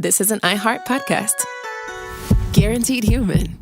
this is an iHeart podcast. Guaranteed human.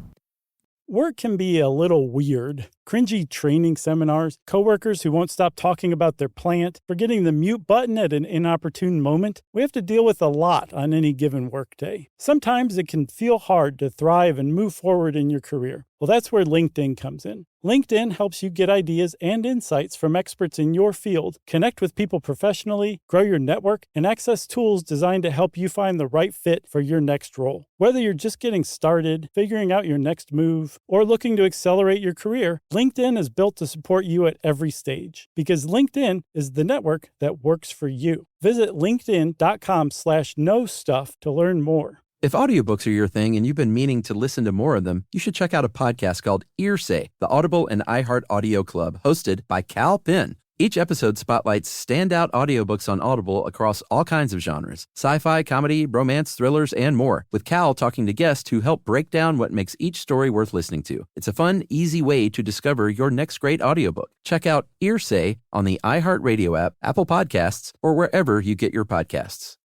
Work can be a little weird. Cringy training seminars, coworkers who won't stop talking about their plant, forgetting the mute button at an inopportune moment. We have to deal with a lot on any given workday. Sometimes it can feel hard to thrive and move forward in your career. Well, that's where LinkedIn comes in. LinkedIn helps you get ideas and insights from experts in your field, connect with people professionally, grow your network, and access tools designed to help you find the right fit for your next role. Whether you're just getting started, figuring out your next move, or looking to accelerate your career, LinkedIn is built to support you at every stage because LinkedIn is the network that works for you. Visit linkedin.com/knowstuff to learn more. If audiobooks are your thing and you've been meaning to listen to more of them, you should check out a podcast called Earsay, the Audible and iHeart Audio Club, hosted by Cal Penn. Each episode spotlights standout audiobooks on Audible across all kinds of genres: sci-fi, comedy, romance, thrillers, and more, with Cal talking to guests who help break down what makes each story worth listening to. It's a fun, easy way to discover your next great audiobook. Check out Earsay on the iHeartRadio app, Apple Podcasts, or wherever you get your podcasts.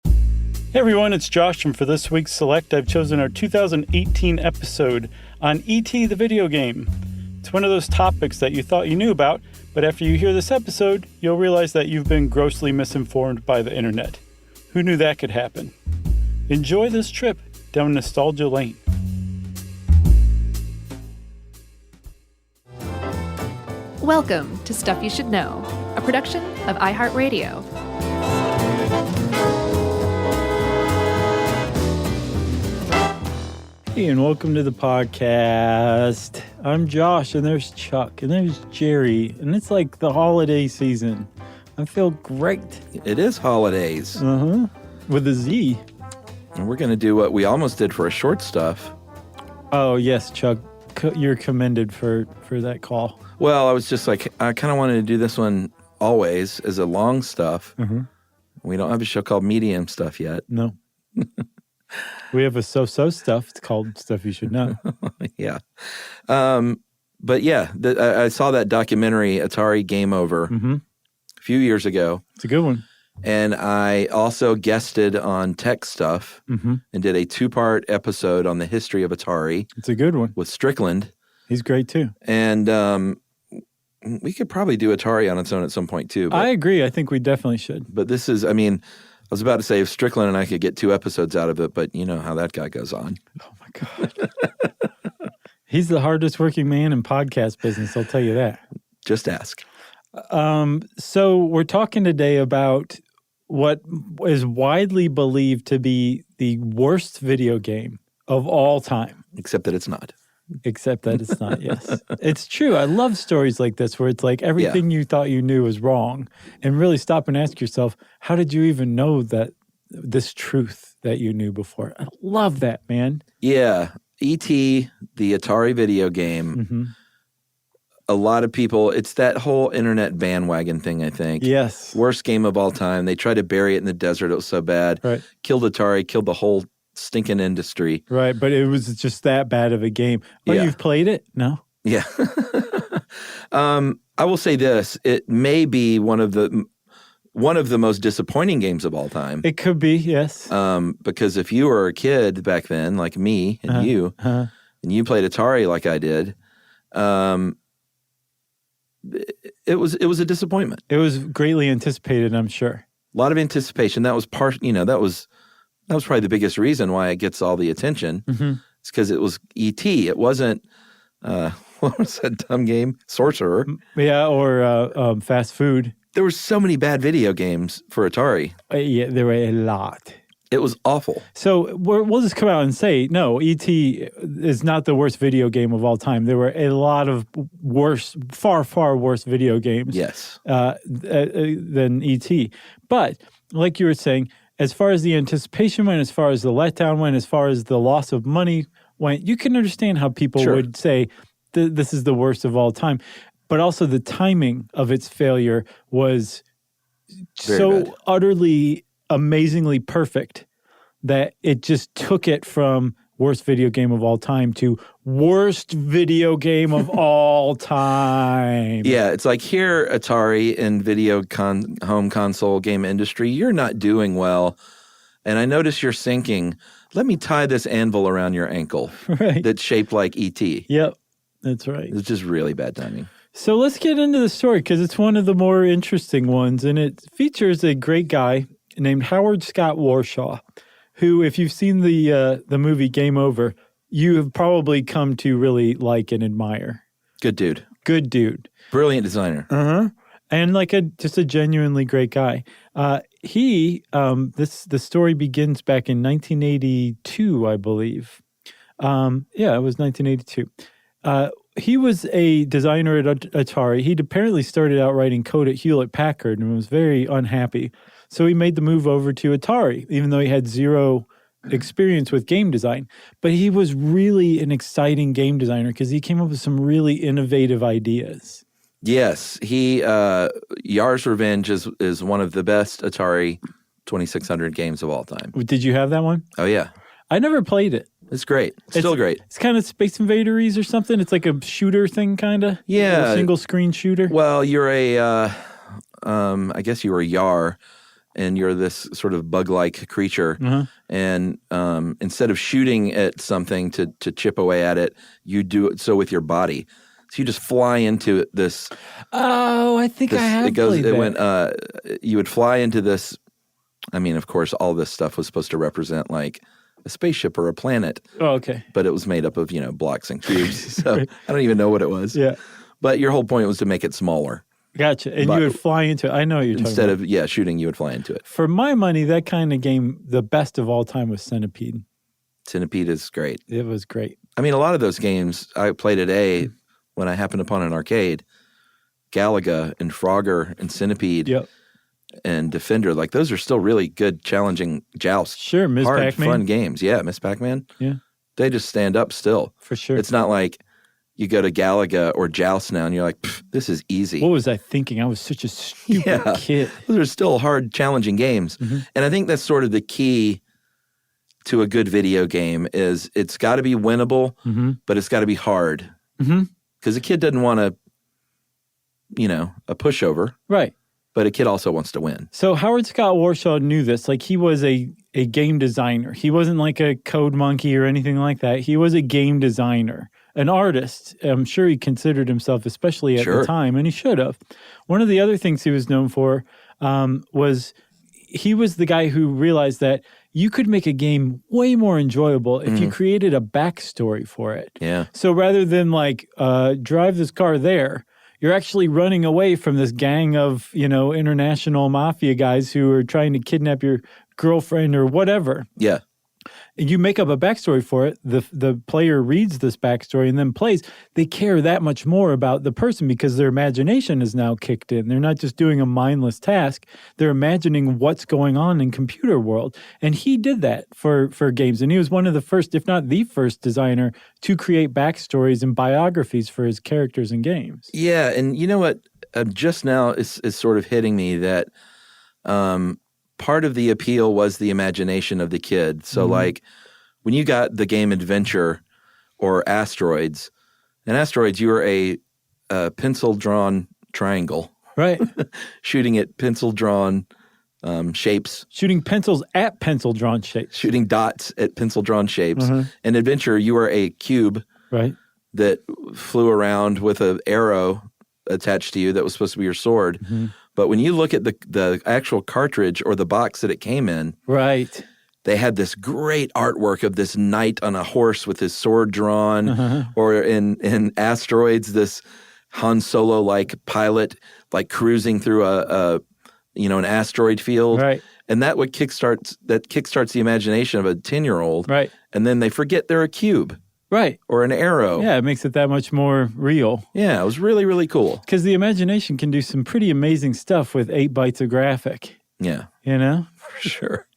Hey everyone, it's Josh, and for this week's Select, I've chosen our 2018 episode on E.T. the video game. It's one of those topics that you thought you knew about, but after you hear this episode, you'll realize that you've been grossly misinformed by the internet. Who knew that could happen? Enjoy this trip down nostalgia lane. Welcome to Stuff You Should Know, a production of iHeartRadio. Hey, and welcome to the podcast. I'm Josh, and there's Chuck, and there's Jerry, and it's like the holiday season. I feel great. It is holidays. With a Z. And we're going to do what we almost did for a short stuff. Oh, yes, Chuck. You're commended for that call. Well, I was just like, I kind of wanted to do this one always as a long stuff. We don't have a show called Medium Stuff yet. No. We have a so-so stuff. It's called Stuff You Should Know. Yeah. But yeah, I saw that documentary, Atari Game Over, a few years ago. It's a good one. And I also guested on Tech Stuff and did a 2-part episode on the history of Atari. It's a good one. With Strickland. He's great too. And we could probably do Atari on its own at some point too. But, I agree. I think we definitely should. But this is, I mean, I was about to say if Strickland and I could get 2 episodes out of it, but you know how that guy goes on. Oh my God. He's the hardest working man in podcast business, I'll tell you that. Just ask. So we're talking today about what is widely believed to be the worst video game of all time. Except that it's not. Except that it's not, yes. It's true. I love stories like this where it's like everything you thought you knew was wrong. And really stop and ask yourself, how did you even know that this truth that you knew before? I love that, man. Yeah. E.T., the Atari video game, a lot of people, it's that whole internet bandwagon thing, I think. Yes. Worst game of all time. They tried to bury it in the desert. It was so bad. Right. Killed Atari, killed the whole stinking industry. Right, but it was just that bad of a game. Oh, you've played it? No? Yeah. I will say this. It may be one of the most disappointing games of all time. It could be, yes. Because if you were a kid back then, like me and you, and you played Atari like I did, it was a disappointment. It was greatly anticipated, I'm sure. A lot of anticipation. That was that was probably the biggest reason why it gets all the attention. It's because it was E.T. It wasn't, what was that dumb game? Sorcerer. Yeah, or fast food. There were so many bad video games for Atari. Yeah, there were a lot. It was awful. So we'll just come out and say, no, E.T. is not the worst video game of all time. There were a lot of worse, far, far worse video games than E.T. But like you were saying, as far as the anticipation went, as far as the letdown went, as far as the loss of money went, you can understand how people would say this is the worst of all time. But also the timing of its failure was so bad. Utterly, amazingly perfect that it just took it from worst video game of all time to worst video game of all time. Yeah, it's like here, Atari and video home console game industry, you're not doing well. and I notice you're sinking. Let me tie this anvil around your ankle Right. that's shaped like E.T. Yep, that's right. It's just really bad timing. So let's get into the story because it's one of the more interesting ones, and it features a great guy named Howard Scott Warshaw, who, if you've seen the movie Game Over, you have probably come to really like and admire. Good dude. Good dude. Brilliant designer. Uh-huh. And like just a genuinely great guy. The story begins back in 1982, I believe. It was 1982. He was a designer at Atari. He'd apparently started out writing code at Hewlett-Packard and was very unhappy. So he made the move over to Atari, even though he had zero experience with game design. But he was really an exciting game designer because he came up with some really innovative ideas. Yes, Yar's Revenge is one of the best Atari 2600 games of all time. Did you have that one? Oh yeah, I never played it. it's great. Still great. It's kind of Space Invaders or something. It's like a shooter thing, kind of. Yeah. A single screen shooter. Well, you're I guess you were Yar, and you're this sort of bug-like creature. And instead of shooting at something to chip away at it, you do it so with your body. So you just fly into this. Oh, I think I have played that. You would fly into this. I mean, of course, all this stuff was supposed to represent like a spaceship or a planet. Oh, okay. But it was made up of, blocks and cubes. So I don't even know what it was. Yeah. But your whole point was to make it smaller. Gotcha. And you would fly into it. I know what you're talking Instead about. of, shooting, you would fly into it. For my money, that kind of game, the best of all time was Centipede. Centipede is great. It was great. I mean, a lot of those games I played at A when I happened upon an arcade. Galaga and Frogger and Centipede and Defender. Like, those are still really good, challenging jousts. Sure, Ms. Hard, Pac-Man. fun games. Yeah, Miss Pac-Man. Yeah. They just stand up still. For sure. It's not like you go to Galaga or Joust now and you're like, this is easy. What was I thinking? I was such a stupid kid. Those are still hard, challenging games. And I think that's sort of the key to a good video game is it's got to be winnable, but it's got to be hard. Because a kid doesn't want a pushover. Right. But a kid also wants to win. So Howard Scott Warshaw knew this. Like, he was a game designer. He wasn't like a code monkey or anything like that. He was a game designer, an artist. I'm sure he considered himself, especially at the time, and he should have. One of the other things he was known for was he was the guy who realized that you could make a game way more enjoyable if you created a backstory for it. Yeah. So rather than like drive this car there, you're actually running away from this gang of, international mafia guys who are trying to kidnap your girlfriend or whatever. Yeah. You make up a backstory for it. The player reads this backstory and then plays. They care that much more about the person because their imagination is now kicked in. They're not just doing a mindless task. They're imagining what's going on in computer world. And he did that for games. And he was one of the first, if not the first designer to create backstories and biographies for his characters in games. Yeah. And you know what? Just now is sort of hitting me that part of the appeal was the imagination of the kid. So like when you got the game Adventure or Asteroids, in Asteroids you were a pencil-drawn triangle. Right. Shooting at pencil-drawn shapes. Shooting pencils at pencil-drawn shapes. Shooting dots at pencil-drawn shapes. In Adventure you were a cube that flew around with an arrow attached to you that was supposed to be your sword. But when you look at the actual cartridge or the box that it came in, they had this great artwork of this knight on a horse with his sword drawn, or in Asteroids, this Han Solo-like pilot like cruising through an asteroid field. And that kickstarts the imagination of a 10-year-old. And then they forget they're a cube. Or an arrow. Yeah, it makes it that much more real. Yeah, it was really, really cool. Because the imagination can do some pretty amazing stuff with 8 bytes of graphic. Yeah. For sure.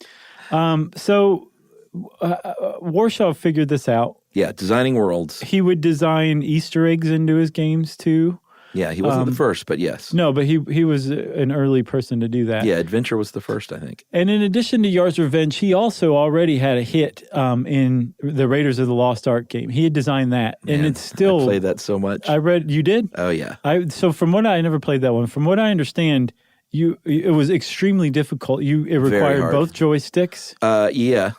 So Warshaw figured this out. Yeah, designing worlds. He would design Easter eggs into his games too. Yeah, he wasn't the first, but yes. No, but he was an early person to do that. Yeah, Adventure was the first, I think. And in addition to Yar's Revenge, he also already had a hit in the Raiders of the Lost Ark game. He had designed that, and it's still... I played that so much. You did? Oh, yeah. So from what I never played that one. From what I understand, It was extremely difficult. It required hard. both joysticks. Yeah.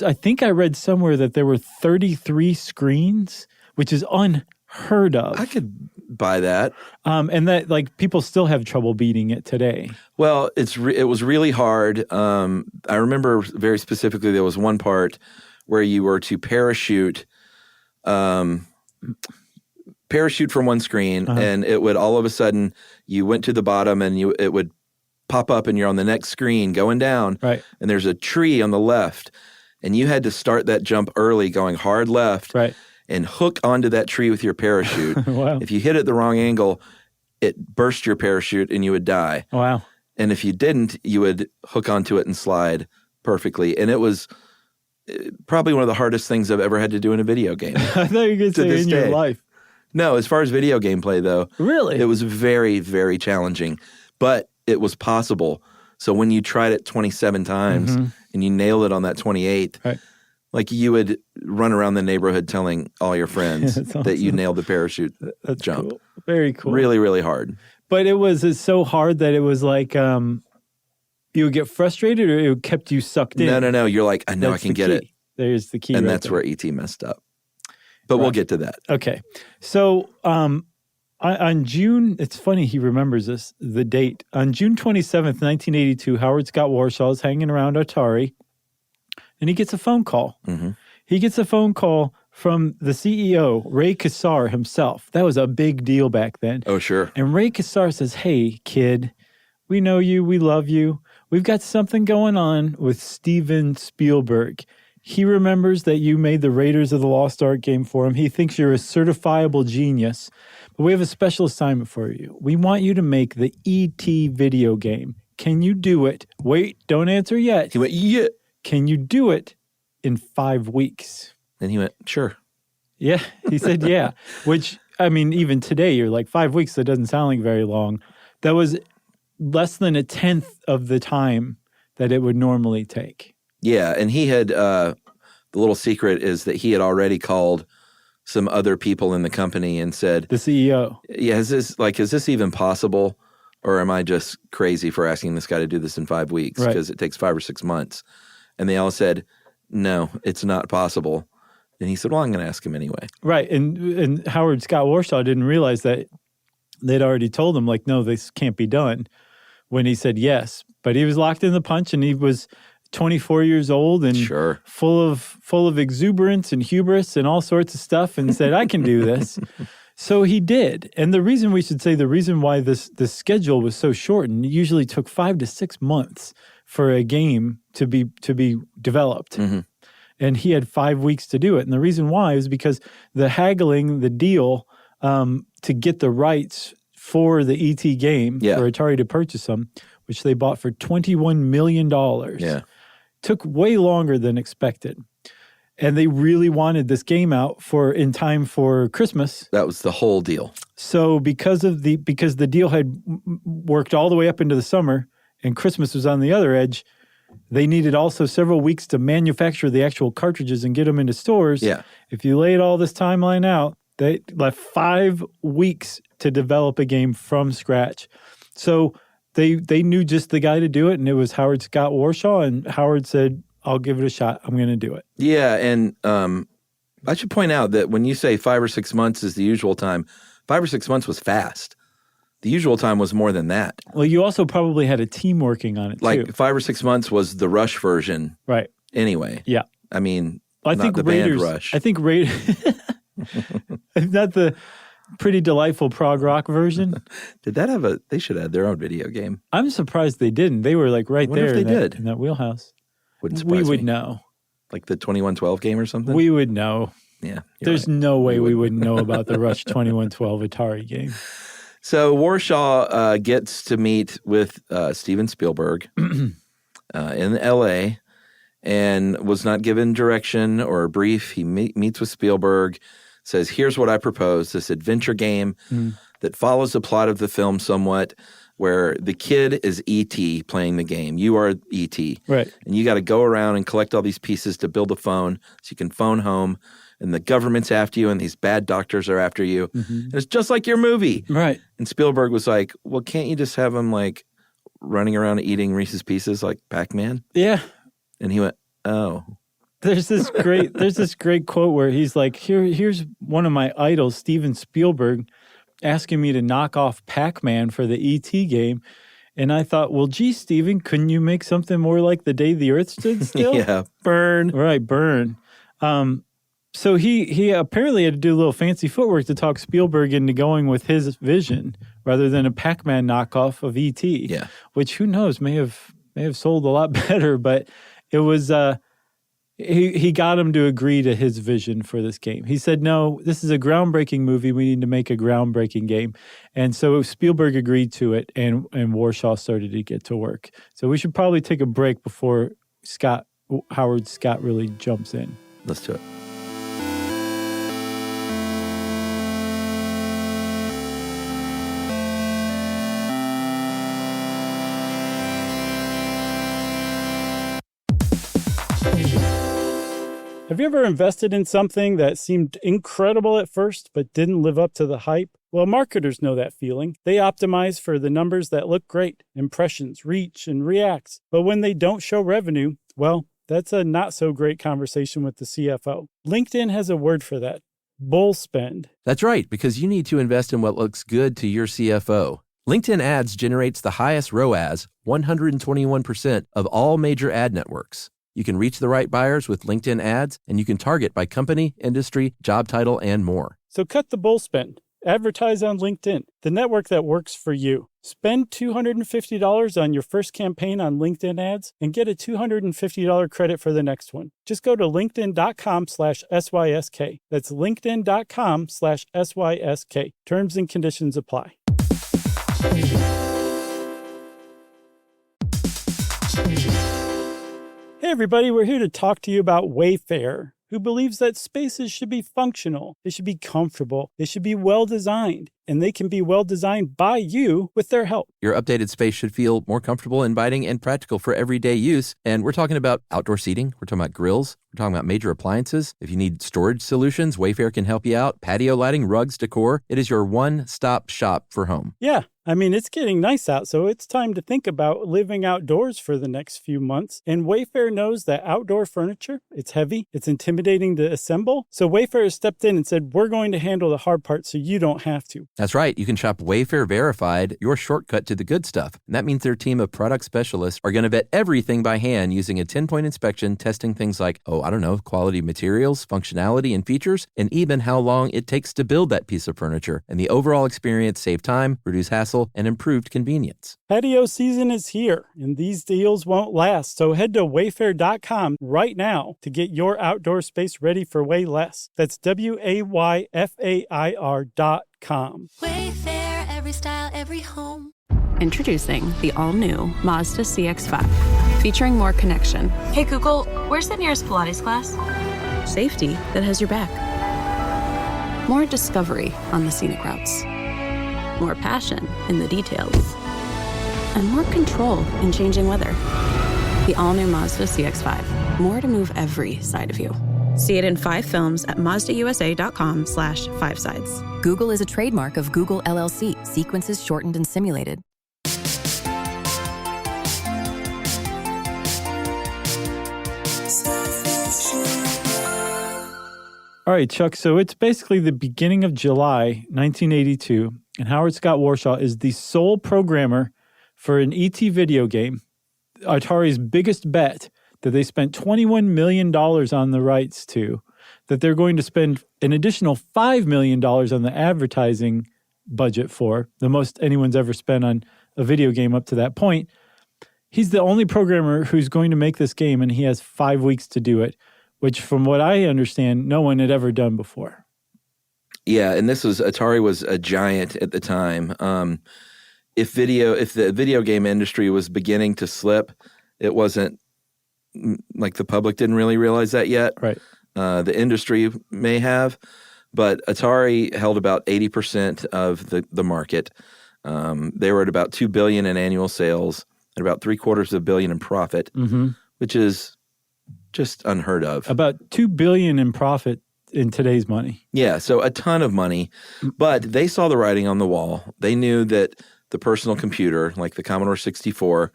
I think I read somewhere that there were 33 screens, which is unheard of. I could buy that. And that like people still have trouble beating it today. Well, it was really hard. I remember very specifically there was one part where you were to parachute from one screen, and it would all of a sudden you went to the bottom and it would pop up and you're on the next screen going down. Right. And there's a tree on the left, and you had to start that jump early, going hard left. Right. And hook onto that tree with your parachute. Wow. If you hit it the wrong angle, it burst your parachute and you would die. Wow. And if you didn't, you would hook onto it and slide perfectly. And it was probably one of the hardest things I've ever had to do in a video game. I thought you were going to say this in your day. life. No, as far as video gameplay, though, Really? it was very, very challenging. But it was possible. So when you tried it 27 times and you nailed it on that 28th, Right. like you would run around the neighborhood telling all your friends That's that you awesome. nailed the parachute That's jump. cool. Very cool. Really, really hard. But it's so hard that it was like you would get frustrated or it kept you sucked in. No. You're like, I know That's I can the get key. it. There's the key. And right that's there. where E.T. messed up. But we'll get to that. Okay. So on June, it's funny he remembers this, the date. On June 27th, 1982, Howard Scott Warshaw is hanging around Atari and he gets a phone call. Mm-hmm. He gets a phone call from the CEO, Ray Kassar himself. That was a big deal back then. Oh, sure. And Ray Kassar says, hey, kid, we know you. We love you. We've got something going on with Steven Spielberg. He remembers that you made the Raiders of the Lost Ark game for him. He thinks you're a certifiable genius. But we have a special assignment for you. We want you to make the E.T. video game. Can you do it? Wait, don't answer yet. He went, yeah. Can you do it in 5 weeks? And he went, sure. Yeah, he said, yeah. Which, I mean, even today, you're like, 5 weeks, that doesn't sound like very long. That was less than a tenth of the time that it would normally take. Yeah. And he had, the little secret is that he had already called some other people in the company and said, The CEO. yeah, is this even possible? Or am I just crazy for asking this guy to do this in 5 weeks? Right. Because it takes 5 or 6 months. And they all said, no, it's not possible. And he said, well, I'm going to ask him anyway. Right. And Howard Scott Warshaw didn't realize that they'd already told him, like, no, this can't be done when he said yes. But he was locked in the punch and he was 24 years old and Sure. full of exuberance and hubris and all sorts of stuff and said, I can do this. So he did. And the reason why this schedule was so shortened, it usually took 5 to 6 months for a game to be developed. Mm-hmm. And he had 5 weeks to do it. And the reason why is because the haggling, the deal to get the rights for the E.T. game, Yeah. for Atari to purchase them, which they bought for $21 million, Yeah. took way longer than expected. And they really wanted this game out in time for Christmas. That was the whole deal. So because the deal had worked all the way up into the summer and Christmas was on the other edge, they needed also several weeks to manufacture the actual cartridges and get them into stores. Yeah. If you laid all this timeline out, they left 5 weeks to develop a game from scratch. So they knew just the guy to do it, and it was Howard Scott Warshaw, and Howard said, I'll give it a shot. I'm going to do it. Yeah, and I should point out that when you say 5 or 6 months is the usual time, 5 or 6 months was fast. The usual time was more than that. Well, you also probably had a team working on it, Like too. 5 or 6 months was the Rush version Right. anyway. Yeah. I mean, I not think the Raiders, band Rush. I think Raiders, not the pretty delightful prog rock version. Did that have they should have their own video game. I'm surprised they didn't. They were like right Wonder there if they in that, did. in that wheelhouse. Wouldn't surprise We would me. know. Like the 2112 game or something? We would know. Yeah. you're There's right. no way we wouldn't know about the Rush 2112 Atari game. So Warshaw gets to meet with Steven Spielberg in L.A. and was not given direction or a brief. He meets with Spielberg, says, here's what I propose, this adventure game that follows the plot of the film somewhat, where the kid is E.T. playing the game. You are E.T. Right. And you got to go around and collect all these pieces to build a phone so you can phone home. And the government's after you and these bad doctors are after you. And it's just like your movie. Right. And Spielberg was like, well, can't you just have him like running around eating Reese's Pieces like Pac-Man? Yeah. And he went, oh. There's this great quote where he's like, here's one of my idols, Steven Spielberg, asking me to knock off Pac-Man for the E.T. game. And I thought, well, gee, Steven, couldn't you make something more like The Day the Earth Stood Still? Yeah, burn. Right, burn. So he apparently had to do a little fancy footwork to talk Spielberg into going with his vision rather than a Pac-Man knockoff of E.T. Yeah. Which, who knows, may have sold a lot better, but it was... He got him to agree to his vision for this game. He said, no, this is a groundbreaking movie. We need to make a groundbreaking game. And so Spielberg agreed to it, and Warshaw started to get to work. So we should probably take a break before Howard Scott really jumps in. Let's do it. Have you ever invested in something that seemed incredible at first but didn't live up to the hype? Well, marketers know that feeling. They optimize for the numbers that look great, impressions, reach, and reacts. But when they don't show revenue, well, that's a not so great conversation with the CFO. LinkedIn has a word for that: bull spend. That's right, because you need to invest in what looks good to your CFO. LinkedIn Ads generates the highest ROAS, 121% of all major ad networks. You can reach the right buyers with LinkedIn Ads, and you can target by company, industry, job title, and more. So cut the bull spend. Advertise on LinkedIn, the network that works for you. Spend $250 on your first campaign on LinkedIn Ads and get a $250 credit for the next one. Just go to linkedin.com/SYSK. That's linkedin.com/SYSK. Terms and conditions apply. Hey everybody, we're here to talk to you about Wayfair, who believes that spaces should be functional, they should be comfortable, they should be well-designed, and they can be well-designed by you with their help. Your updated space should feel more comfortable, inviting, and practical for everyday use. And we're talking about outdoor seating. We're talking about grills. We're talking about major appliances. If you need storage solutions, Wayfair can help you out. Patio lighting, rugs, decor. It is your one-stop shop for home. Yeah. I mean, it's getting nice out, so it's time to think about living outdoors for the next few months. And Wayfair knows that outdoor furniture, it's heavy, it's intimidating to assemble. So Wayfair has stepped in and said, we're going to handle the hard part so you don't have to. That's right. You can shop Wayfair Verified, your shortcut to the good stuff. And that means their team of product specialists are going to vet everything by hand using a 10-point inspection, testing things like, quality materials, functionality, and features, and even how long it takes to build that piece of furniture. And the overall experience save time, reduce hassle, and improved convenience. Patio season is here, and these deals won't last. So head to wayfair.com right now to get your outdoor space ready for way less. That's WAYFAIR.com. Wayfair, every style, every home. Introducing the all-new Mazda CX-5, featuring more connection. Hey Google, where's the nearest Pilates class? Safety that has your back. More discovery on the scenic routes. More passion in the details. And more control in changing weather. The all-new Mazda CX-5. More to move every side of you. See it in 5 films at MazdaUSA.com/5sides. Google is a trademark of Google LLC. Sequences shortened and simulated. All right, Chuck, so it's basically the beginning of July 1982, and Howard Scott Warshaw is the sole programmer for an E.T. video game, Atari's biggest bet that they spent $21 million on the rights to, that they're going to spend an additional $5 million on the advertising budget for, the most anyone's ever spent on a video game up to that point. He's the only programmer who's going to make this game, and he has 5 weeks to do it, which from what I understand, no one had ever done before. Yeah, and Atari was a giant at the time. If the video game industry was beginning to slip, it wasn't like the public didn't really realize that yet. Right. The industry may have, but Atari held about 80% of the market. They were at about $2 billion in annual sales and about $750 million in profit, which is just unheard of. About $2 billion in profit in today's money. Yeah, so a ton of money. But they saw the writing on the wall. They knew that the personal computer, like the Commodore 64,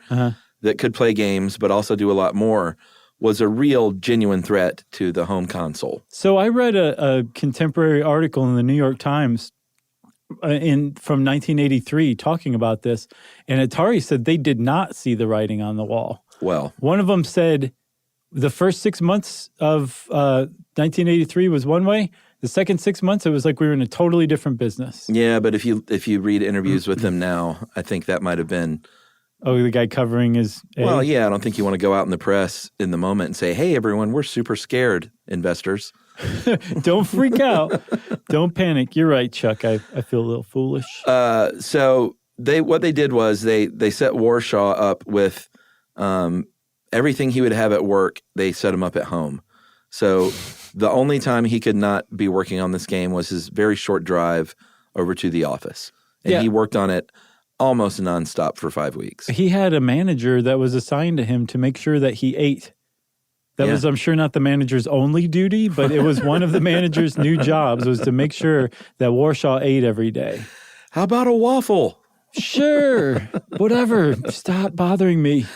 that could play games but also do a lot more, was a real, genuine threat to the home console. So I read a contemporary article in the New York Times from 1983 talking about this, and Atari said they did not see the writing on the wall. Well, one of them said the first 6 months of 1983 was one way. The second 6 months, it was like we were in a totally different business. Yeah, but if you read interviews with them now, I think that might have been... Oh, the guy covering his... Well, yeah, I don't think you want to go out in the press in the moment and say, hey, everyone, we're super scared, investors. Don't freak out. Don't panic. You're right, Chuck. I feel a little foolish. So what they did was they set Warshaw up with everything he would have at work. They set him up at home. So the only time he could not be working on this game was his very short drive over to the office. And he worked on it almost nonstop for 5 weeks. He had a manager that was assigned to him to make sure that he ate. That was, I'm sure, not the manager's only duty, but it was one of the manager's new jobs was to make sure that Warshaw ate every day. How about a waffle? Sure. Whatever. Stop bothering me.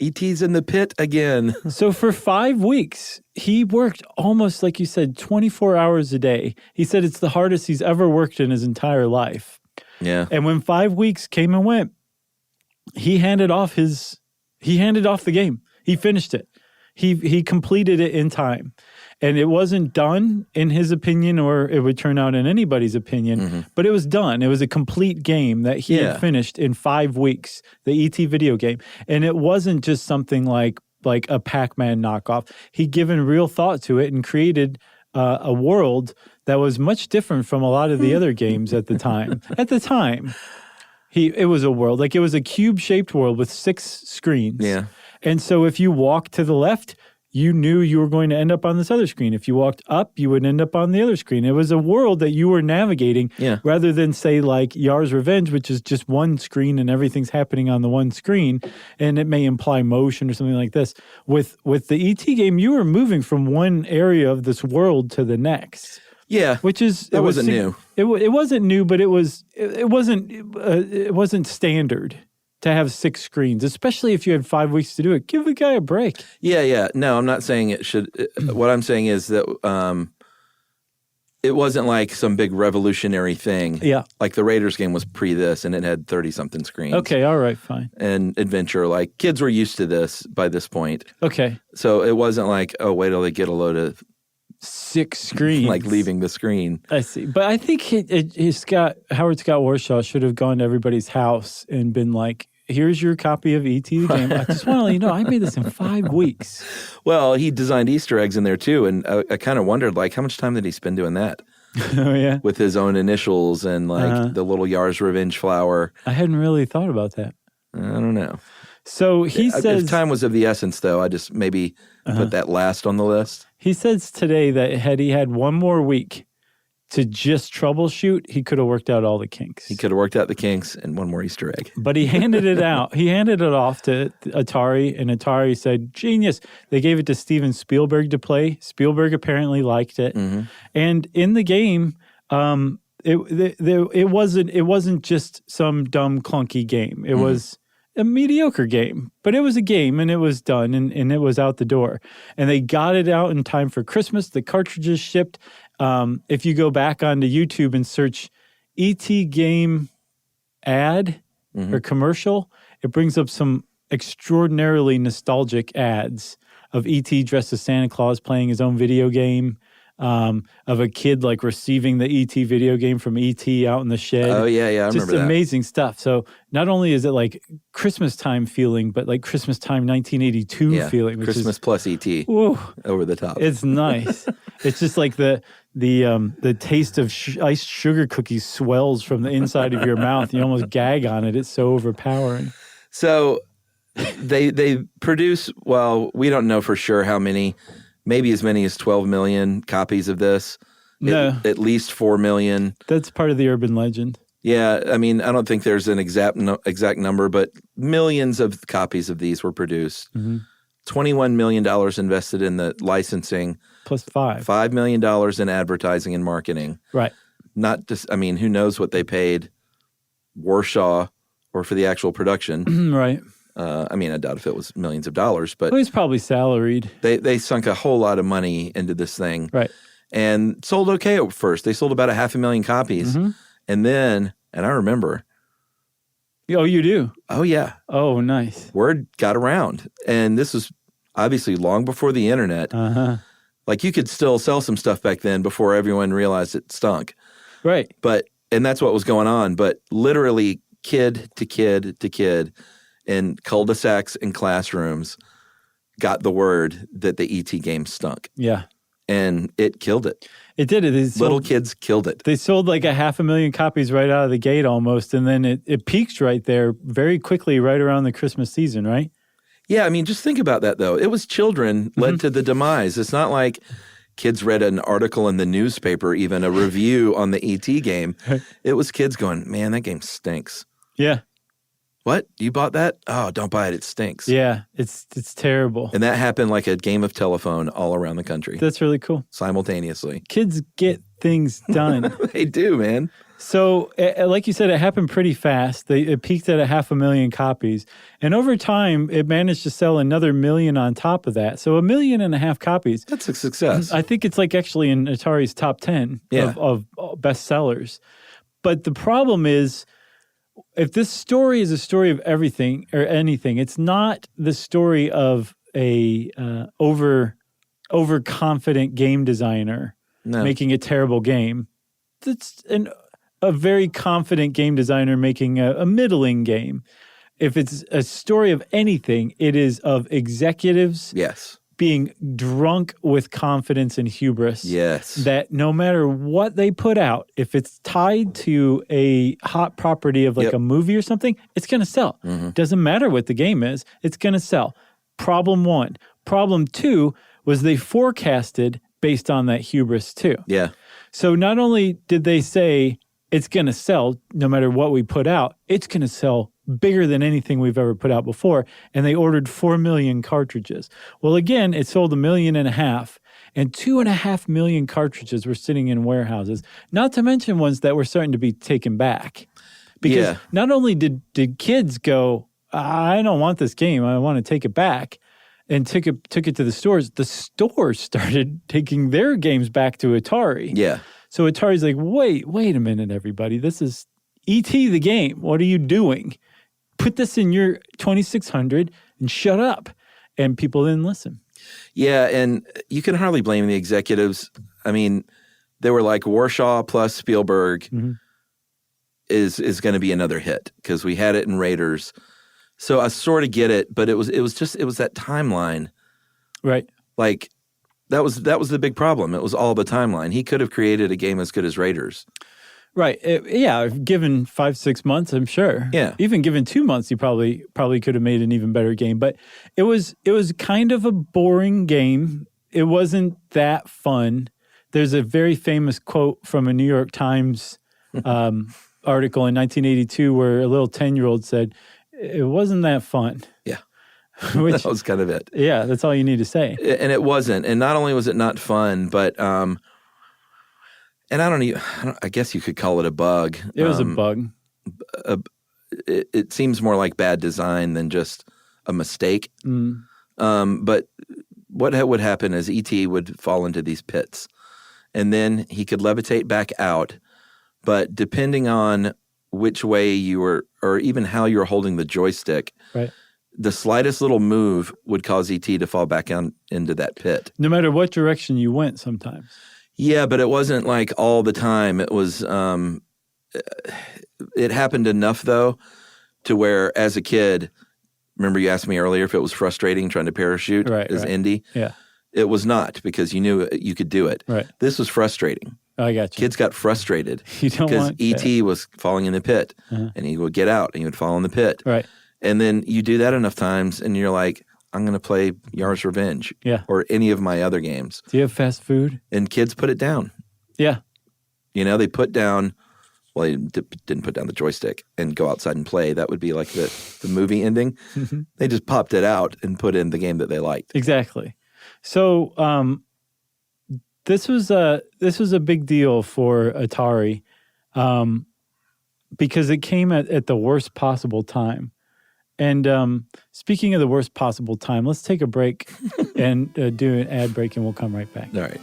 E.T.'s in the pit again. So for 5 weeks, he worked almost, like you said, 24 hours a day. He said it's the hardest he's ever worked in his entire life. Yeah. And when 5 weeks came and went, he handed off the game. He finished it. He completed it in time. And it wasn't done in his opinion, or it would turn out in anybody's opinion, but it was done. It was a complete game that he had finished in 5 weeks, the E.T. video game. And it wasn't just something like a Pac-Man knockoff. He'd given real thought to it and created a world that was much different from a lot of the other games at the time. At the time, it was a world, like it was a cube-shaped world with 6 screens. Yeah. And so if you walked to the left, you knew you were going to end up on this other screen. If you walked up, you would end up on the other screen. It was a world that you were navigating rather than, say, like Yar's Revenge, which is just one screen and everything's happening on the one screen, and it may imply motion or something like this. With the E.T. game, you were moving from one area of this world to the next. Yeah, which is that wasn't new. It wasn't new, but it wasn't standard to have 6 screens, especially if you had 5 weeks to do it. Give the guy a break. Yeah. No, I'm not saying it should. What I'm saying is that it wasn't like some big revolutionary thing. Yeah. Like the Raiders game was pre this, and it had 30-something screens. Okay, all right, fine. And Adventure, like kids were used to this by this point. Okay. So it wasn't like, oh, wait till they get a load of 6 screens. Like leaving the screen. I see. But I think Howard Scott Warshaw should have gone to everybody's house and been like, here's your copy of E.T. the game. I just want to let you know, I made this in 5 weeks. Well, he designed Easter eggs in there too. And I kind of wondered, like, how much time did he spend doing that? Oh, yeah. With his own initials and like the little Yar's Revenge flower. I hadn't really thought about that. I don't know. So he says... If time was of the essence, though, I just maybe put that last on the list. He says today that had he had one more week to just troubleshoot, he could have worked out all the kinks. He could have worked out the kinks and one more Easter egg. But he handed it out. He handed it off to Atari, and Atari said, genius. They gave it to Steven Spielberg to play. Spielberg apparently liked it. Mm-hmm. And in the game, it wasn't just some dumb, clunky game. It was a mediocre game, but it was a game, and it was done, and it was out the door. And they got it out in time for Christmas. The cartridges shipped. If you go back onto YouTube and search E.T. game ad or commercial, it brings up some extraordinarily nostalgic ads of E.T. dressed as Santa Claus playing his own video game, of a kid like receiving the E.T. video game from E.T. out in the shed. Oh, yeah, I remember that. Just amazing stuff. So not only is it like Christmas time feeling, but like Christmas time 1982 feeling. Which Christmas is, plus E.T. Whoa, over the top. It's nice. It's just like the taste of iced sugar cookies swells from the inside of your mouth. You almost gag on it. It's so overpowering. So they produce, well, we don't know for sure how many, maybe as many as 12 million copies of this. No. At least 4 million. That's part of the urban legend. Yeah, I mean, I don't think there's an exact number, but millions of copies of these were produced. Mm-hmm. $21 million invested in the licensing. Plus $5 million in advertising and marketing. Right. Not just, I mean, who knows what they paid Warshaw or for the actual production. Right. I mean, I doubt if it was millions of dollars, but Well, he's probably salaried. they sunk a whole lot of money into this thing. Right. And sold okay at first. They sold about 500,000 copies. And then, and I remember. Oh, you do? Oh, yeah. Oh, nice. Word got around. And this was obviously long before the internet. Uh-huh. Like you could still sell some stuff back then before everyone realized it stunk. Right. And that's what was going on. But literally kid to kid to kid in cul-de-sacs and classrooms got the word that the E.T. game stunk. Yeah. And it killed it. It did it. Little kids killed it. They sold like 500,000 copies right out of the gate almost. And then it peaked right there very quickly right around the Christmas season, right? Yeah, I mean, just think about that, though. It was children led to the demise. It's not like kids read an article in the newspaper, even a review on the E.T. game. It was kids going, man, that game stinks. Yeah. What? You bought that? Oh, don't buy it. It stinks. Yeah, it's terrible. And that happened like a game of telephone all around the country. That's really cool. Simultaneously. Kids get things done. They do, man. So, like you said, it happened pretty fast. It peaked at 500,000 copies. And over time, it managed to sell another million on top of that. So 1.5 million copies. That's a success. I think it's like actually in Atari's top 10 of bestsellers. But the problem is, if this story is a story of everything or anything, it's not the story of a overconfident game designer making a terrible game. It's a very confident game designer making a middling game. If it's a story of anything, it is of executives being drunk with confidence and hubris. Yes. That no matter what they put out, if it's tied to a hot property of like a movie or something, it's going to sell. Doesn't matter what the game is, it's going to sell. Problem one. Problem two was they forecasted based on that hubris too. Yeah. So not only did they say it's going to sell no matter what we put out, it's going to sell bigger than anything we've ever put out before. And they ordered 4 million cartridges. Well, again, it sold 1.5 million, and 2.5 million cartridges were sitting in warehouses, not to mention ones that were starting to be taken back. Because not only did kids go, I don't want this game, I want to take it back, and took it to the stores started taking their games back to Atari. Yeah. So Atari's like, wait a minute, everybody. This is E.T. the game. What are you doing? Put this in your 2600 and shut up. And people didn't listen. Yeah, and you can hardly blame the executives. I mean, they were like, Warshaw plus Spielberg is going to be another hit because we had it in Raiders. So I sort of get it, but it was that timeline. Right. Like that was the big problem. It was all the timeline. He could have created a game as good as Raiders. Right. Given 5-6 months, I'm sure. Yeah. Even given 2 months, he probably could have made an even better game. But it was kind of a boring game. It wasn't that fun. There's a very famous quote from a New York Times article in 1982 where a little 10-year-old said, "It wasn't that fun." Yeah. Which, that was kind of it. Yeah, that's all you need to say. And it wasn't. And not only was it not fun, but and I guess you could call it a bug. It was a bug. It seems more like bad design than just a mistake. But what would happen is E.T. would fall into these pits, and then he could levitate back out. But depending on which way you were, or even how you were holding the joystick, right, the slightest little move would cause E.T. to fall back into that pit. No matter what direction you went sometimes. Yeah, but it wasn't like all the time. It was, it happened enough though to where as a kid, remember you asked me earlier if it was frustrating trying to parachute as Indy? Yeah. It was not because you knew you could do it. Right. This was frustrating. I got you. Kids got frustrated because E.T. was falling in the pit and he would get out and he would fall in the pit. Right. And then you do that enough times and you're like, I'm going to play Yar's Revenge or any of my other games. Do you have fast food? And kids put it down. Yeah. You know, they put down, well, they didn't put down the joystick and go outside and play. That would be like the movie ending. They just popped it out and put in the game that they liked. Exactly. So this was a big deal for Atari. because it came at the worst possible time. And speaking of the worst possible time, let's take a break and do an ad break, and we'll come right back. All right.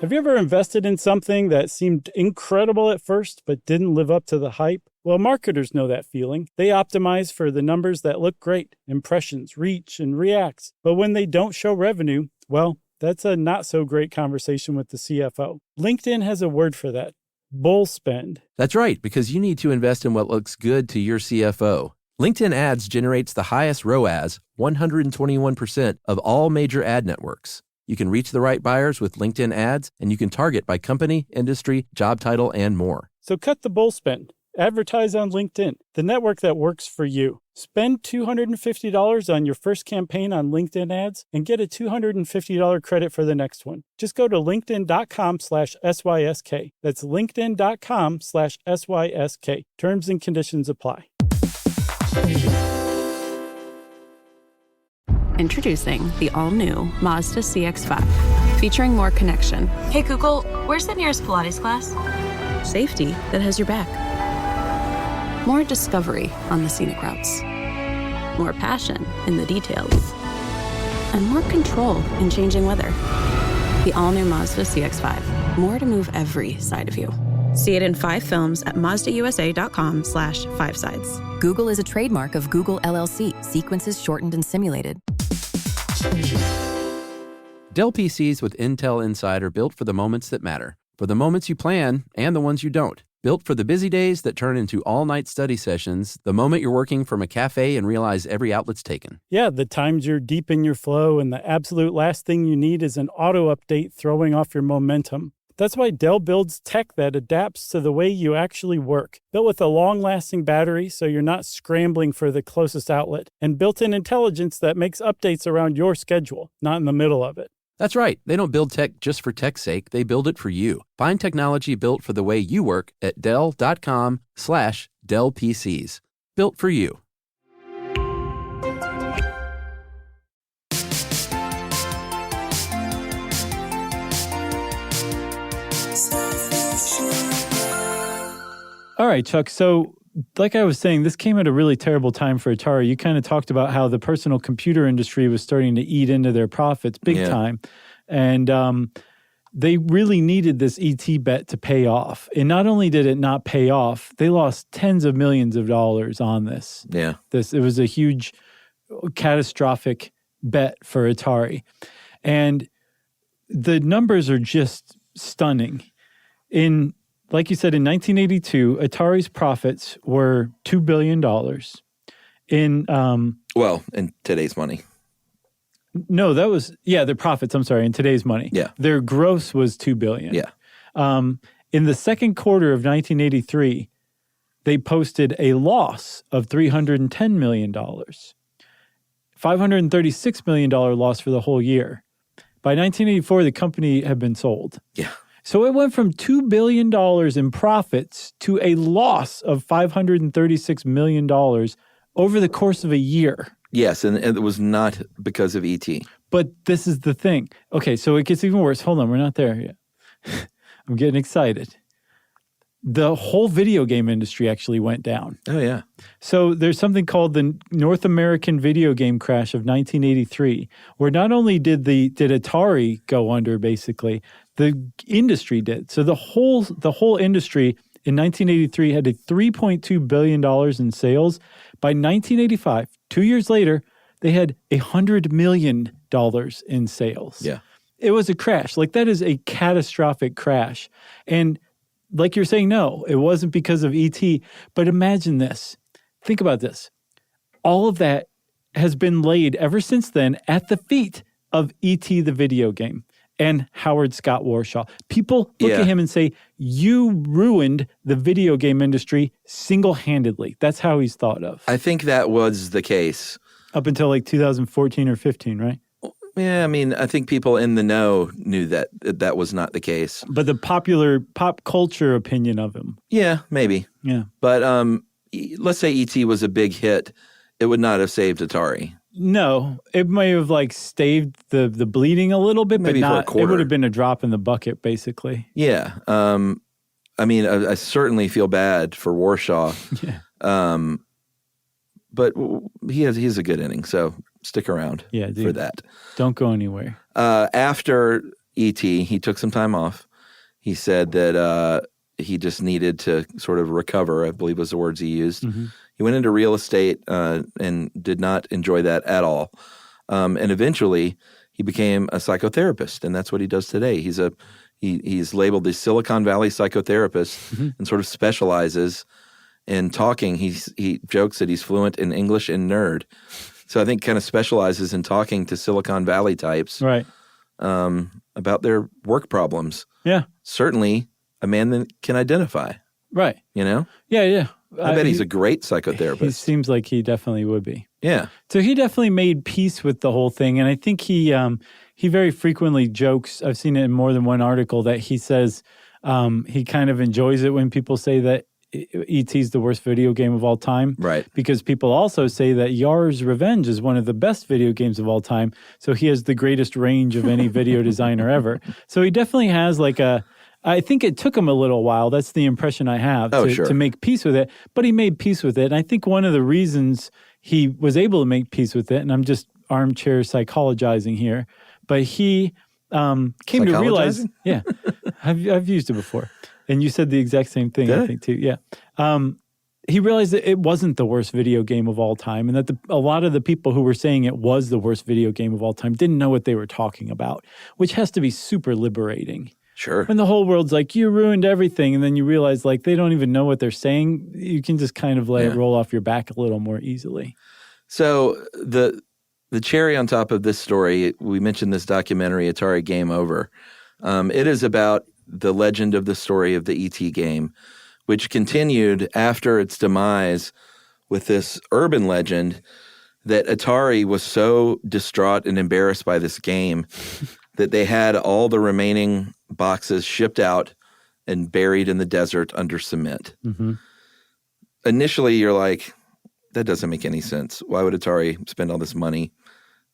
Have you ever invested in something that seemed incredible at first but didn't live up to the hype? Well, marketers know that feeling. They optimize for the numbers that look great, impressions, reach, and reacts. But when they don't show revenue, well, that's a not so great conversation with the CFO. LinkedIn has a word for that: bull spend. That's right, because you need to invest in what looks good to your CFO. LinkedIn Ads generates the highest ROAS, 121% of all major ad networks. You can reach the right buyers with LinkedIn Ads, and you can target by company, industry, job title, and more. So cut the bull spend. Advertise on LinkedIn, the network that works for you. Spend $250 on your first campaign on LinkedIn Ads and get a $250 credit for the next one. Just go to linkedin.com/SYSK. That's linkedin.com/SYSK. Terms and conditions apply. Introducing the all-new Mazda CX-5, featuring more connection, Hey Google, where's the nearest Pilates class? safety that has your back, more discovery on the scenic routes, more passion in the details, and more control in changing weather. The all-new Mazda CX-5, more to move every side of you. See it in 5 films at MazdaUSA.com/5sides. Google is a trademark of Google LLC. Sequences shortened and simulated. Dell PCs with Intel Inside are built for the moments that matter, for the moments you plan and the ones you don't. Built for the busy days that turn into all-night study sessions, the moment you're working from a cafe and realize every outlet's taken. Yeah, the times you're deep in your flow and the absolute last thing you need is an auto update throwing off your momentum. That's why Dell builds tech that adapts to the way you actually work. Built with a long-lasting battery so you're not scrambling for the closest outlet, and built-in intelligence that makes updates around your schedule, not in the middle of it. That's right. They don't build tech just for tech's sake. They build it for you. Find technology built for the way you work at Dell.com/Dell PCs. Built for you. All right, Chuck. So like I was saying, this came at a really terrible time for Atari. You kind of talked about how the personal computer industry was starting to eat into their profits big time. And they really needed this ET bet to pay off. And not only did it not pay off, they lost tens of millions of dollars on this. Yeah. It was a huge, catastrophic bet for Atari. And the numbers are just stunning. Like you said, in 1982, Atari's profits were $2 billion. In today's money. No, that was, their profits, I'm sorry, in today's money. Yeah. Their gross was $2 billion. Yeah. In the second quarter of 1983, they posted a loss of $310 million. $536 million loss for the whole year. By 1984, the company had been sold. Yeah. So it went from $2 billion in profits to a loss of $536 million over the course of a year. Yes, and it was not because of ET. But this is the thing. Okay, so it gets even worse. Hold on, we're not there yet. I'm getting excited. The whole video game industry actually went down. Oh, yeah. So there's something called the North American video game crash of 1983, where not only did Atari go under, basically, the industry did. So the whole industry in 1983 had a $3.2 billion in sales. By 1985, 2 years later, they had $100 million in sales. Yeah. It was a crash. Like, that is a catastrophic crash. And like you're saying, no, it wasn't because of ET. But imagine this. Think about this. All of that has been laid ever since then at the feet of E.T. the video game and Howard Scott Warshaw. People look at him and say, you ruined the video game industry single-handedly. That's how he's thought of. I think that was the case. Up until like 2014 or 15, right? Yeah, I mean, I think people in the know knew that that was not the case. But the popular pop culture opinion of him. Yeah, maybe. Yeah. But let's say E.T. was a big hit, it would not have saved Atari. No, it may have like staved the bleeding a little bit, Maybe but for a not. It quarter. would have been a drop in the bucket, basically. Yeah. I mean, I certainly feel bad for Warshaw. Yeah. But he has a good inning, so stick around for that. Don't go anywhere. After E.T., he took some time off. He said that he just needed to sort of recover, I believe was the words he used. Mm-hmm. He went into real estate and did not enjoy that at all. And eventually, he became a psychotherapist, and that's what he does today. He's labeled the Silicon Valley psychotherapist and sort of specializes in talking. He jokes that he's fluent in English and nerd. So I think kind of specializes in talking to Silicon Valley types Right. About their work problems. Yeah. Certainly a man that can identify, Right. you know? Yeah. I bet he's a great He psychotherapist. seems like he definitely would be. Yeah. So he definitely made peace with the whole thing, and I think he very frequently jokes. I've seen it in more than one article that he says he kind of enjoys it when people say that E.T. is the worst video game of all time. Right. Because people also say that Yar's Revenge is one of the best video games of all time. So he has the greatest range of any video designer ever. So he definitely has I think it took him a little while. That's the impression I have to make peace with it. But he made peace with it. And I think one of the reasons he was able to make peace with it, and I'm just armchair psychologizing here, but he came to realize, yeah, I've used it before. And you said the exact same thing, I think, too. Yeah. He realized that it wasn't the worst video game of all time, and that a lot of the people who were saying it was the worst video game of all time didn't know what they were talking about, which has to be super liberating. Sure. When the whole world's like, you ruined everything, and then you realize like they don't even know what they're saying, you can just kind of let it roll off your back a little more easily. So the cherry on top of this story, we mentioned this documentary, Atari Game Over. It is about the legend of the story of the E.T. game, which continued after its demise with this urban legend that Atari was so distraught and embarrassed by this game that they had all the remaining boxes shipped out and buried in the desert under cement. Mm-hmm. Initially, you're like, that doesn't make any sense. Why would Atari spend all this money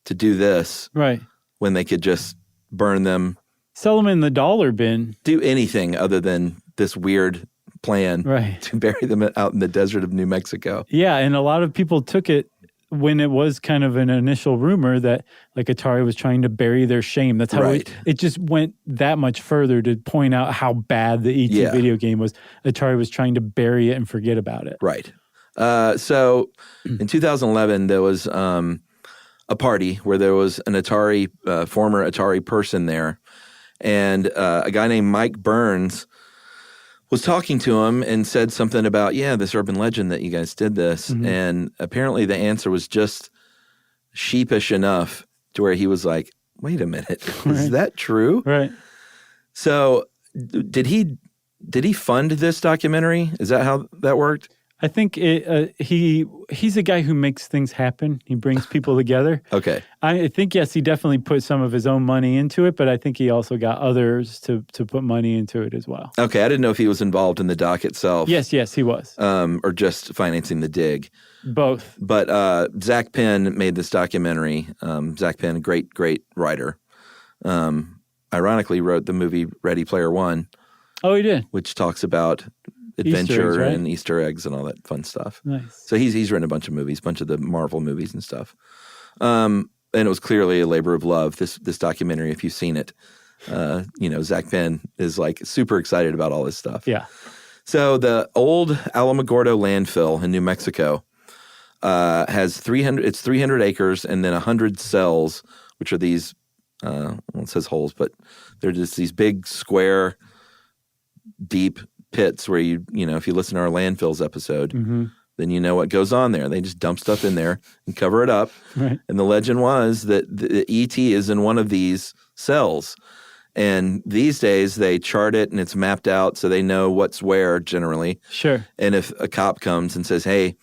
to do this when they could just burn them? Sell them in the dollar bin. Do anything other than this weird plan to bury them out in the desert of New Mexico. Yeah, and a lot of people took it when it was kind of an initial rumor that like Atari was trying to bury their shame. That's how it just went that much further to point out how bad the E.T. video game was. Atari was trying to bury it and forget about it. Right. So in 2011, there was a party where there was an Atari, former Atari person there. And a guy named Mike Burns was talking to him and said something about, this urban legend that you guys did this. Mm-hmm. And apparently the answer was just sheepish enough to where he was like, wait a minute, is that true? Right. So did he fund this documentary? Is that how that worked? I think he's a guy who makes things happen. He brings people together. Okay. I think, yes, he definitely put some of his own money into it, but I think he also got others to put money into it as well. Okay. I didn't know if he was involved in the doc itself. Yes, he was. Or just financing the dig. Both. But Zach Penn made this documentary. Zach Penn, great writer. Ironically, wrote the movie Ready Player One. Oh, he did? Which talks about adventure and Easter eggs and all that fun stuff. Nice. So he's written a bunch of movies, a bunch of the Marvel movies and stuff. And it was clearly a labor of love, this documentary, if you've seen it. Zach Penn is like super excited about all this stuff. Yeah. So the old Alamogordo landfill in New Mexico has 300 acres and then 100 cells, which are these, it says holes, but they're just these big square, deep pits where if you listen to our landfills episode, then you know what goes on there. They just dump stuff in there and cover it up. Right. And the legend was that the ET is in one of these cells. And these days they chart it and it's mapped out so they know what's where generally. Sure. And if a cop comes and says, hey,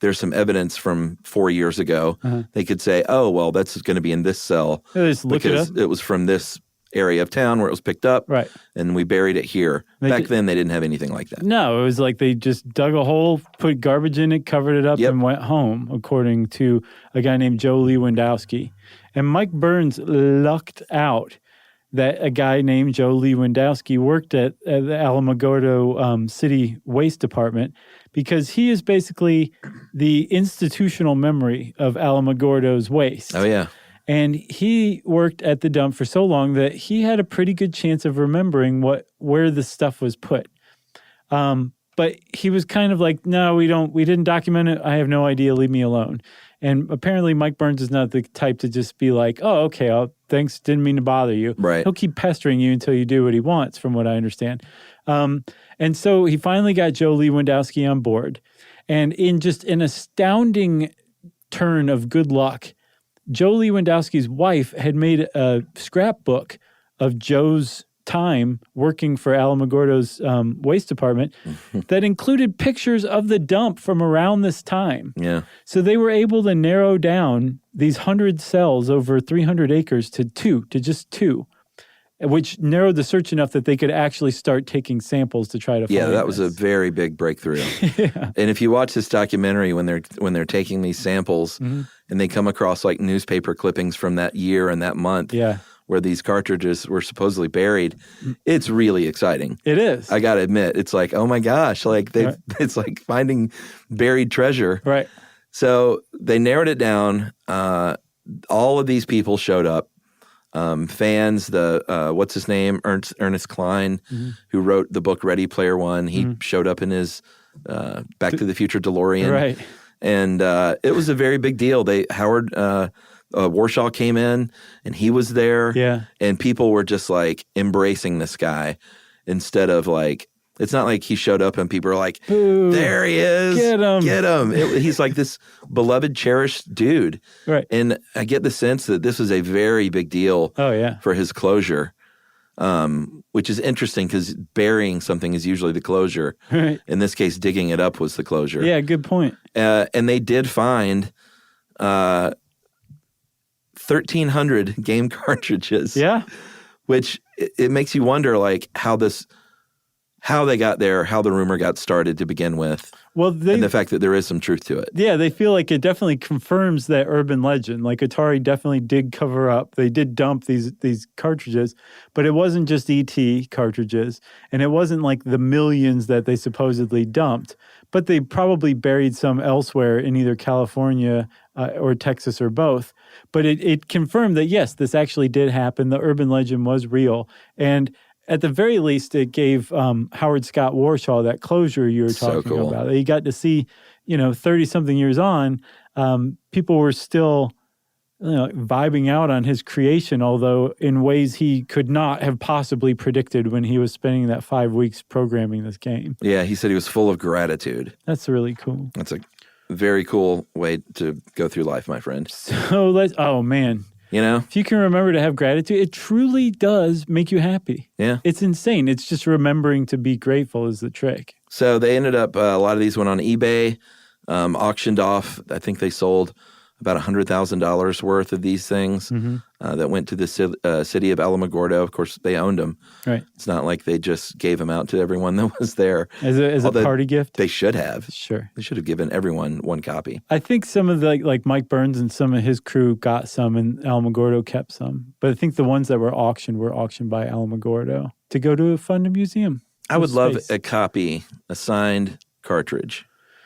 there's some evidence from 4 years ago, they could say, oh, well, that's going to be in this cell Just look it up. because it was from this area of town where it was picked up. Right. And we buried it here. Back then, they didn't have anything like that. No, it was like they just dug a hole, put garbage in it, covered it up, and went home, according to a guy named Joe Lewandowski. And Mike Burns lucked out that a guy named Joe Lewandowski worked at the Alamogordo City Waste Department, because he is basically the institutional memory of Alamogordo's waste. Oh, yeah. And he worked at the dump for so long that he had a pretty good chance of remembering where the stuff was put. But he was kind of like, no, we didn't document it. I have no idea. Leave me alone. And apparently Mike Burns is not the type to just be like, oh, okay, thanks, didn't mean to bother you. Right. He'll keep pestering you until you do what he wants, from what I understand. And so he finally got Joe Lewandowski on board. And in just an astounding turn of good luck, Joe Lewandowski's wife had made a scrapbook of Joe's time working for Alamogordo's waste department that included pictures of the dump from around this time. Yeah. So they were able to narrow down these 100 cells over 300 acres to just two, which narrowed the search enough that they could actually start taking samples to try to find Yeah, that was a very big breakthrough. Yeah. And if you watch this documentary when they're taking these samples and they come across like newspaper clippings from that year and that month, where these cartridges were supposedly buried, it's really exciting. It is. I got to admit, it's like, oh my gosh, like it's like finding buried treasure. Right. So they narrowed it down. All of these people showed up. Fans, what's his name? Ernest Cline, who wrote the book Ready Player One. He showed up in his Back to the Future DeLorean. Right. And it was a very big deal. Howard Warshaw came in and he was there. Yeah. And people were just like embracing this guy instead of like, it's not like he showed up and people are like, boo, there he is. Get him. Get him. He's like this beloved, cherished dude. Right. And I get the sense that this was a very big deal for his closure, which is interesting because burying something is usually the closure. Right. In this case, digging it up was the closure. Yeah, good point. And they did find 1,300 game cartridges. Yeah. Which it makes you wonder, like, how they got there, how the rumor got started to begin with. Well, and the fact that there is some truth to it. Yeah, they feel like it definitely confirms that urban legend. Like Atari definitely did cover up. They did dump these cartridges, but it wasn't just ET cartridges, and it wasn't like the millions that they supposedly dumped. But they probably buried some elsewhere in either California or Texas or both. But it confirmed that, yes, this actually did happen. The urban legend was real. And at the very least, it gave Howard Scott Warshaw that closure you were talking about. He got to see, 30-something years on, people were still vibing out on his creation, although in ways he could not have possibly predicted when he was spending that 5 weeks programming this game. Yeah, he said he was full of gratitude. That's really cool. That's a very cool way to go through life, my friend. So oh man. If you can remember to have gratitude, it truly does make you happy. Yeah. It's insane. It's just remembering to be grateful is the trick. So they ended up, a lot of these went on eBay, auctioned off. I think they sold about $100,000 worth of these things that went to the city of Alamogordo. Of course, they owned them. Right. It's not like they just gave them out to everyone that was there. As a party gift? They should have. Sure. They should have given everyone one copy. I think some of the, like Mike Burns and some of his crew got some and Alamogordo kept some. But I think the ones that were auctioned by Alamogordo to go to fund a museum. I would love a copy, a signed cartridge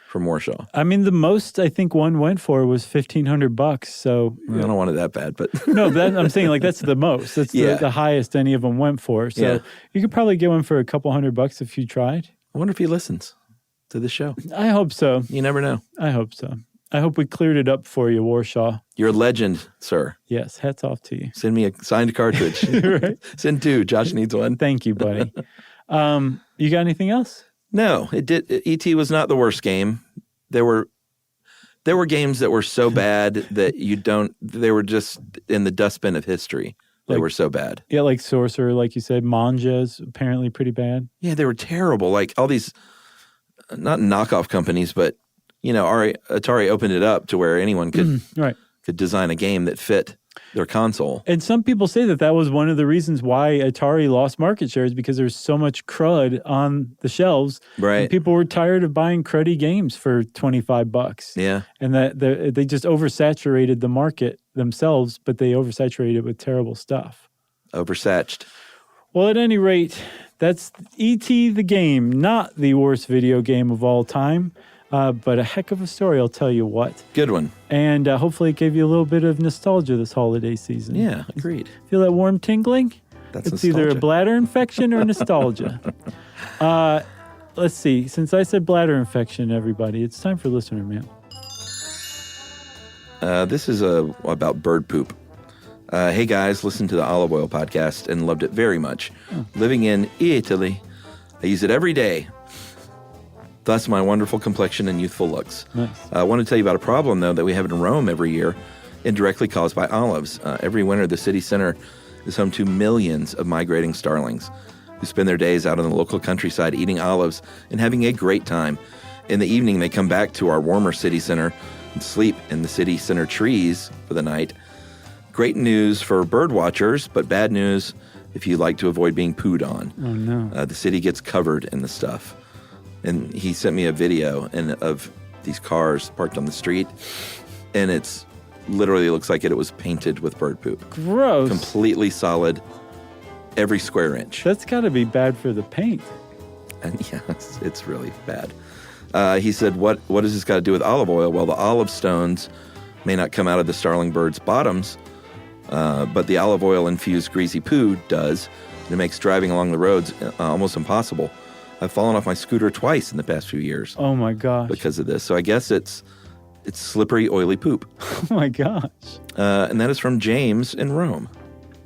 from Warshaw. I mean, the most I think one went for was $1,500. So I don't want it that bad, but no, I'm saying like that's the most. That's the highest any of them went for. So you could probably get one for a couple $100 if you tried. I wonder if he listens to the show. I hope so. You never know. I hope so. I hope we cleared it up for you, Warshaw. You're a legend, sir. Yes, hats off to you. Send me a signed cartridge. Right. Send two. Josh needs one. Thank you, buddy. You got anything else? No, it did. E.T. was not the worst game. There were games that were so bad that they were just in the dustbin of history. They were so bad. Yeah, like Sorcerer, like you said. Manja's apparently pretty bad. Yeah, they were terrible. Like all these, not knockoff companies, but Atari opened it up to where anyone could design a game that fit their console. And some people say that was one of the reasons why Atari lost market share, is because there's so much crud on the shelves. Right. And people were tired of buying cruddy games for $25. Yeah. And that they just oversaturated the market themselves, but they oversaturated it with terrible stuff. Oversatched. Well, at any rate, that's E.T. the game, not the worst video game of all time. But a heck of a story, I'll tell you what. Good one. And hopefully it gave you a little bit of nostalgia this holiday season. Yeah, agreed. Feel that warm tingling? That's it's either a bladder infection or nostalgia. Let's see. Since I said bladder infection, everybody, it's time for listener mail. This is about bird poop. Hey guys, listened to the Olive Oil podcast and loved it very much. Living in Italy, I use it every day. Thus, my wonderful complexion and youthful looks. Nice. I want to tell you about a problem, though, that we have in Rome every year, indirectly caused by olives. Every winter, the city center is home to millions of migrating starlings who spend their days out on the local countryside eating olives and having a great time. In the evening, they come back to our warmer city center and sleep in the city center trees for the night. Great news for bird watchers, but bad news if you like to avoid being pooed on. Oh, no. The city gets covered in the stuff. And he sent me a video of these cars parked on the street, and it's literally looks like it was painted with bird poop. Gross. Completely solid, every square inch. That's got to be bad for the paint. And yeah, it's really bad. He said, what does this got to do with olive oil? Well, the olive stones may not come out of the starling bird's bottoms, but the olive oil-infused greasy poo does, and it makes driving along the roads almost impossible. I've fallen off my scooter twice in the past few years. Oh, my gosh. Because of this. So I guess it's slippery, oily poop. Oh, my gosh. And that is from James in Rome.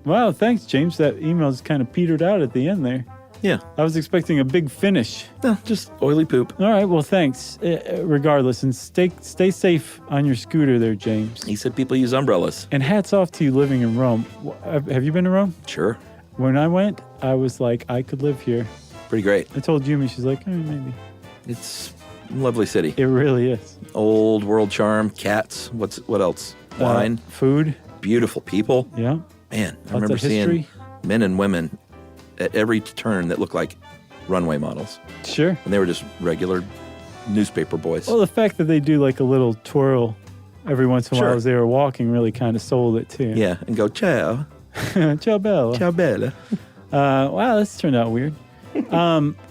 Wow, thanks, James. That email's kind of petered out at the end there. Yeah. I was expecting a big finish. No, just oily poop. All right, well, thanks. Regardless, and stay safe on your scooter there, James. He said people use umbrellas. And hats off to you living in Rome. Have you been to Rome? Sure. When I went, I was like, I could live here. Pretty great. I told Yumi, she's like, maybe. It's a lovely city. It really is. Old world charm, cats. What else? Wine. Food. Beautiful people. Yeah. Man, I Lots remember of history. seeing men and women at every turn that looked like runway models. Sure. And they were just regular newspaper boys. Well, the fact that they do like a little twirl every once in a while as they were walking really kind of sold it too. Yeah, and go, ciao. Ciao, Bella. Ciao, Bella. Wow, this turned out weird.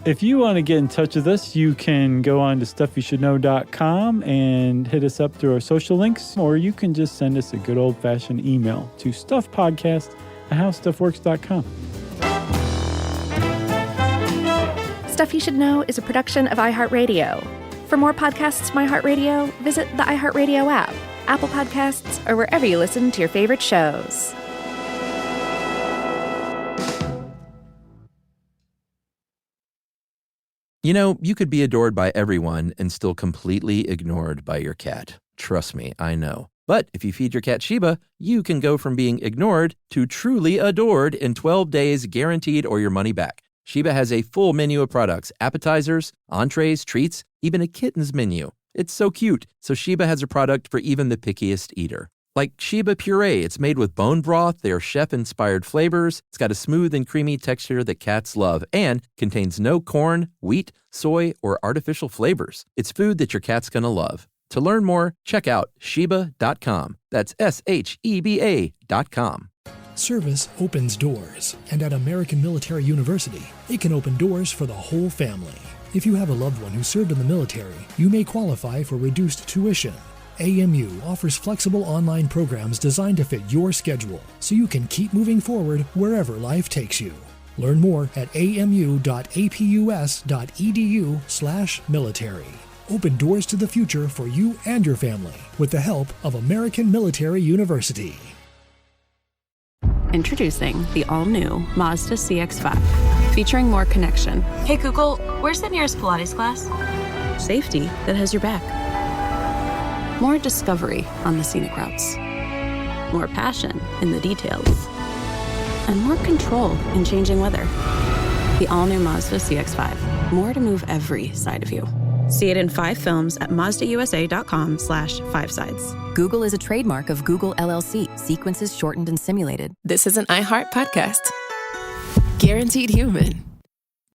If you want to get in touch with us, you can go on to stuffyoushouldknow.com and hit us up through our social links, or you can just send us a good old-fashioned email to stuffpodcast@howstuffworks.com. Stuff You Should Know is a production of iHeartRadio. For more podcasts from iHeartRadio, visit the iHeartRadio app, Apple Podcasts, or wherever you listen to your favorite shows. You know, you could be adored by everyone and still completely ignored by your cat. Trust me, I know. But if you feed your cat Sheba, you can go from being ignored to truly adored in 12 days, guaranteed, or your money back. Sheba has a full menu of products, appetizers, entrees, treats, even a kitten's menu. It's so cute. So Sheba has a product for even the pickiest eater. Like Sheba Puree, it's made with bone broth, they are chef-inspired flavors, it's got a smooth and creamy texture that cats love, and contains no corn, wheat, soy, or artificial flavors. It's food that your cat's gonna love. To learn more, check out Sheba.com. That's SHEBA.com. Service opens doors, and at American Military University, it can open doors for the whole family. If you have a loved one who served in the military, you may qualify for reduced tuition. AMU offers flexible online programs designed to fit your schedule, so you can keep moving forward wherever life takes you. Learn more at amu.apus.edu/military. Open doors to the future for you and your family with the help of American Military University. Introducing the all-new Mazda CX-5, featuring more connection. Hey Google, where's the nearest Pilates class? Safety that has your back. More discovery on the scenic routes. More passion in the details. And more control in changing weather. The all-new Mazda CX-5. More to move every side of you. See it in 5 films at mazdausa.com/5sides. Google is a trademark of Google LLC. Sequences shortened and simulated. This is an iHeart podcast. Guaranteed Human.